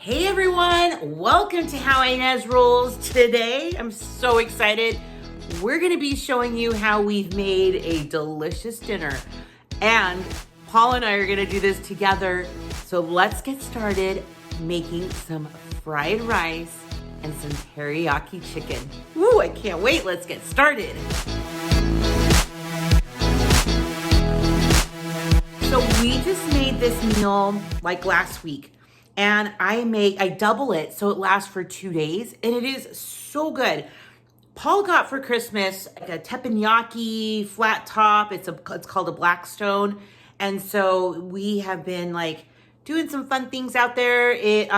Hey everyone, welcome to How Ines Rolls. Today, I'm so excited. We're gonna be showing you how we've made a delicious dinner. And Paul and I are gonna do this together. So let's get started making some fried rice and some teriyaki chicken. Woo, I can't wait, let's get started. So we just made this meal like last week. And I double it so it lasts for 2 days, and it is so good. Paul got for Christmas like a teppanyaki flat top. It's called a Blackstone, and so we have been like doing some fun things out there. It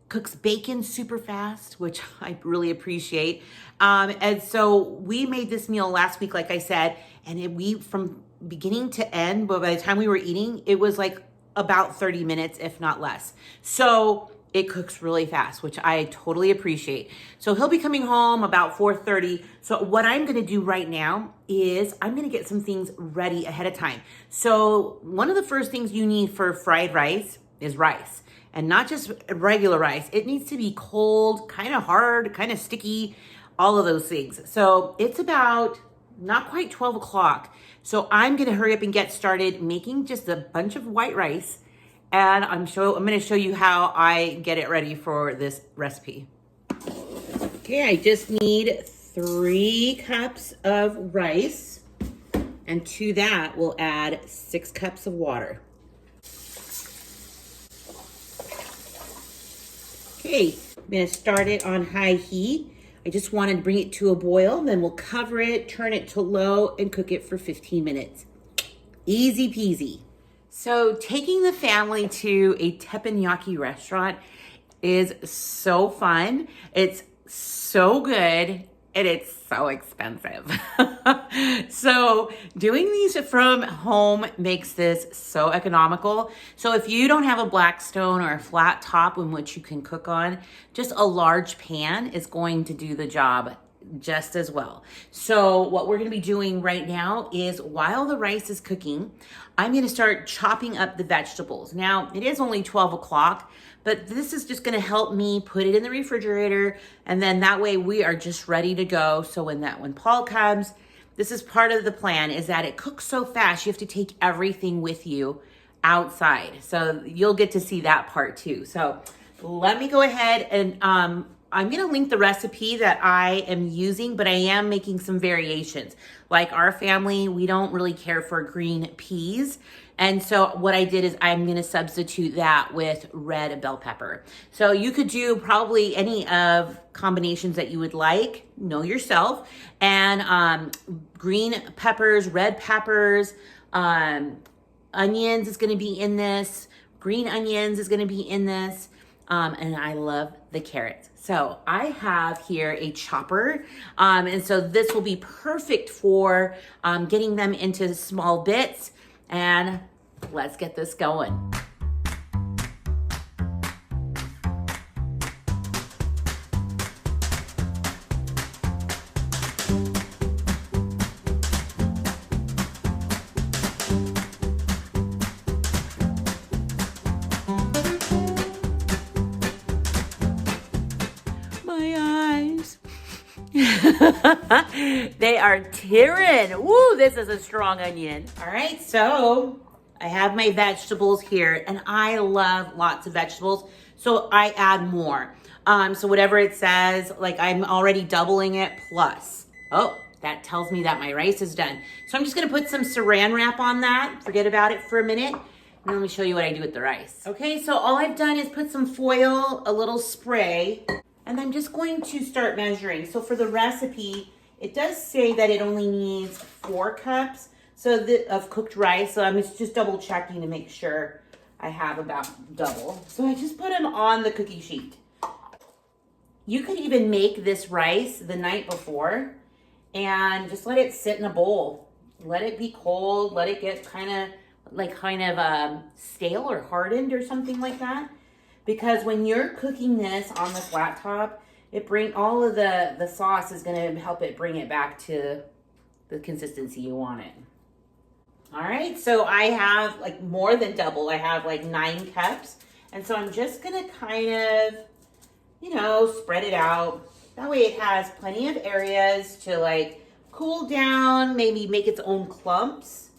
cooks bacon super fast, which I really appreciate. And so we made this meal last week, like I said, and we from beginning to end. But by the time we were eating, it was like about 30 minutes, if not less. So it cooks really fast, which I totally appreciate. So he'll be coming home about 4:30. So what I'm gonna do right now is I'm gonna get some things ready ahead of time. So one of the first things you need for fried rice is rice. And not just regular rice. It needs to be cold, kind of hard, kind of sticky, all of those things. So it's about not quite 12 o'clock. So I'm gonna hurry up and get started making just a bunch of white rice. And I'm gonna show you how I get it ready for this recipe. Okay, I just need 3 cups of rice. And to that, we'll add 6 cups of water. Okay, I'm gonna start it on high heat. I just wanted to bring it to a boil, then we'll cover it, turn it to low, and cook it for 15 minutes. Easy peasy. So taking the family to a teppanyaki restaurant is so fun. It's so good, and it's so expensive. So doing these from home makes this so economical. So if you don't have a Blackstone or a flat top in which you can cook on, just a large pan is going to do the job just as well. So what we're gonna be doing right now is while the rice is cooking, I'm gonna start chopping up the vegetables. Now, it is only 12 o'clock, but this is just gonna help me put it in the refrigerator, and then that way we are just ready to go. So when Paul comes, this is part of the plan, is that it cooks so fast, you have to take everything with you outside. So you'll get to see that part too. So let me go ahead and I'm gonna link the recipe that I am using, but I am making some variations. Like our family, we don't really care for green peas. And so what I did is I'm gonna substitute that with red bell pepper. So you could do probably any of combinations that you would like, know yourself. And green peppers, red peppers, onions is gonna be in this. Green onions is gonna be in this. And I love the carrots. So I have here a chopper. And so this will be perfect for getting them into small bits. And let's get this going. They are tearing. Woo, this is a strong onion. All right, so I have my vegetables here, and I love lots of vegetables, so I add more. So whatever it says, like I'm already doubling it plus. Oh, that tells me that my rice is done. So I'm just gonna put some saran wrap on that, forget about it for a minute, and let me show you what I do with the rice. Okay, so all I've done is put some foil, a little spray, and I'm just going to start measuring. So for the recipe, it does say that it only needs 4 cups of cooked rice. So I'm just double checking to make sure I have about double. So I just put them on the cookie sheet. You could even make this rice the night before and just let it sit in a bowl. Let it be cold, let it get kind of stale or hardened or something like that. Because when you're cooking this on the flat top, all of the sauce is gonna help it bring it back to the consistency you want it. All right, so I have like more than double. I have like 9 cups, And so I'm just gonna kind of, you know, spread it out. That way it has plenty of areas to like cool down, maybe make its own clumps.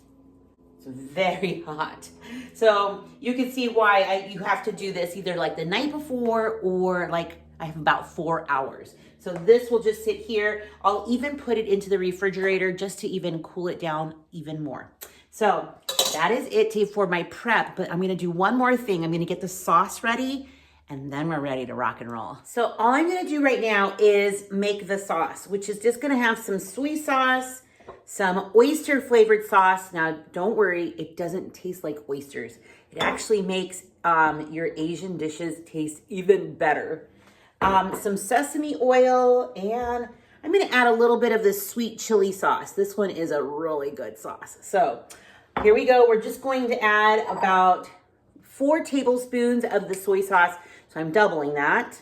It's very hot. So you can see why you have to do this either like the night before or like I have about 4 hours. So this will just sit here. I'll even put it into the refrigerator just to even cool it down even more. So that is it for my prep, but I'm gonna do one more thing. I'm gonna get the sauce ready and then we're ready to rock and roll. So all I'm gonna do right now is make the sauce, which is just gonna have some soy sauce, some oyster flavored sauce. Now, don't worry, it doesn't taste like oysters. It actually makes your Asian dishes taste even better. Some sesame oil, and I'm gonna add a little bit of this sweet chili sauce. This one is a really good sauce. So here we go. We're just going to add about 4 tablespoons of the soy sauce. So I'm doubling that.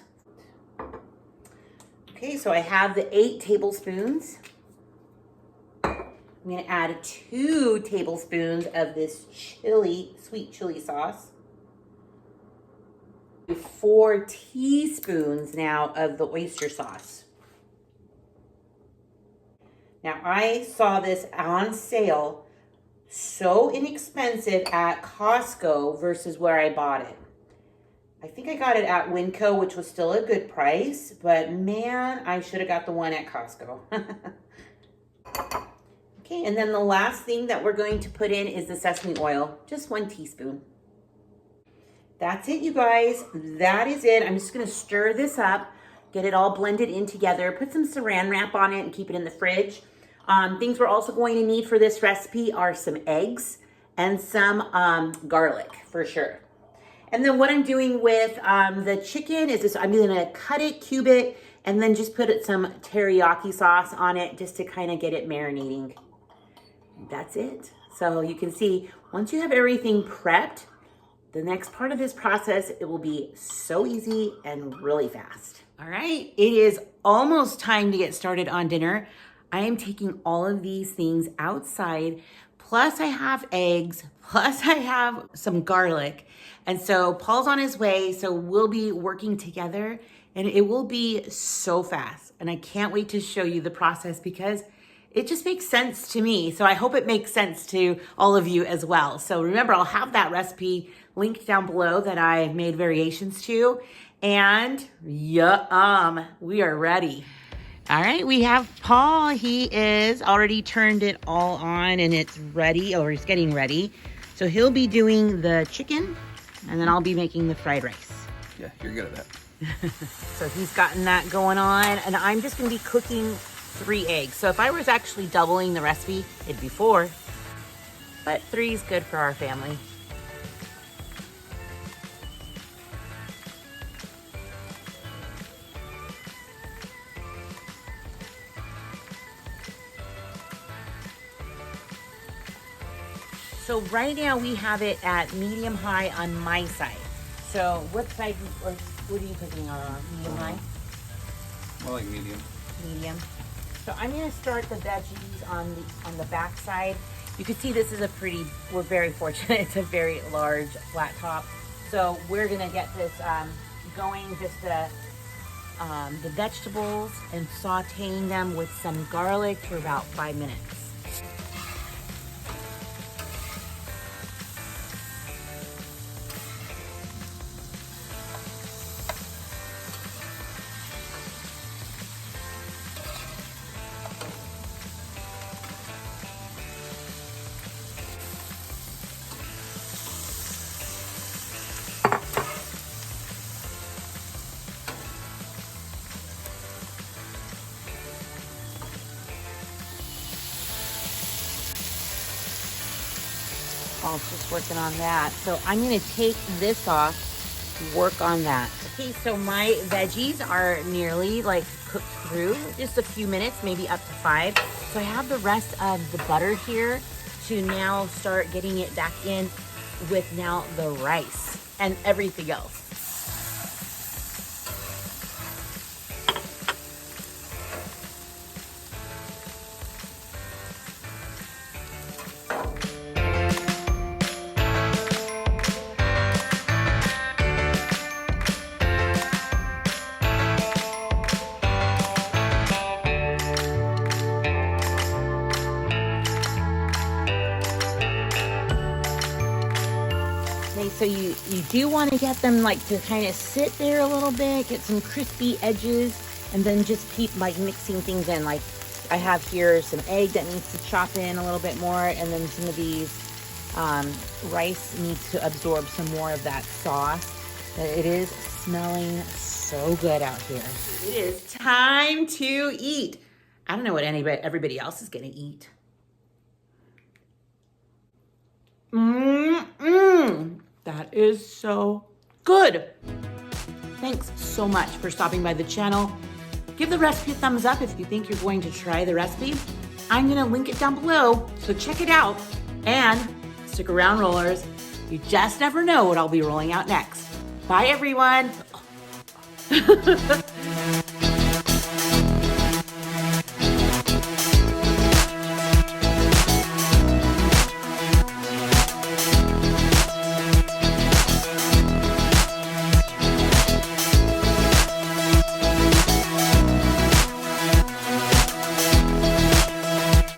Okay, so I have the 8 tablespoons. I'm gonna add 2 tablespoons of this sweet chili sauce. 4 teaspoons now of the oyster sauce. Now I saw this on sale, so inexpensive at Costco versus where I bought it. I think I got it at Winco, which was still a good price, but man, I should have got the one at Costco. Okay, and then the last thing that we're going to put in is the sesame oil, just 1 teaspoon. That's it, you guys. That is it. I'm just gonna stir this up, get it all blended in together, put some saran wrap on it and keep it in the fridge. Things we're also going to need for this recipe are some eggs and some garlic for sure. And then what I'm doing with the chicken is I'm gonna cut it, cube it, and then just put some teriyaki sauce on it just to kind of get it marinating. That's it. So you can see, once you have everything prepped, the next part of this process, it will be so easy and really fast. All right, it is almost time to get started on dinner. I am taking all of these things outside, plus I have eggs, plus I have some garlic. And so Paul's on his way, so we'll be working together and it will be so fast. And I can't wait to show you the process because it just makes sense to me. So I hope it makes sense to all of you as well. So remember, I'll have that recipe linked down below that I made variations to. And we are ready. All right, we have Paul. He is already turned it all on and it's ready, or it's getting ready. So he'll be doing the chicken and then I'll be making the fried rice. Yeah, you're good at that. So he's gotten that going on and I'm just gonna be cooking 3 eggs. So if I was actually doubling the recipe, it'd be 4, but 3 is good for our family. So right now we have it at medium high on my side. So what side, what are you cooking on? Medium high? More like medium. Medium. So I'm gonna start the veggies on the back side. You can see this is we're very fortunate. It's a very large flat top. So we're gonna get this going, just the vegetables and sauteing them with some garlic for about 5 minutes. Paul's just working on that. So I'm gonna take this off, work on that. Okay, so my veggies are nearly like cooked through, just a few minutes, maybe up to 5. So I have the rest of the butter here to now start getting it back in with now the rice and everything else. So you do want to get them like to kind of sit there a little bit, get some crispy edges, and then just keep like mixing things in. Like I have here some egg that needs to chop in a little bit more, and then some of these rice needs to absorb some more of that sauce. It is smelling so good out here. It is time to eat. I don't know what everybody else is gonna eat. That is so good. Thanks so much for stopping by the channel. Give the recipe a thumbs up if you think you're going to try the recipe. I'm gonna link it down below, so check it out. And stick around, rollers. You just never know what I'll be rolling out next. Bye, everyone.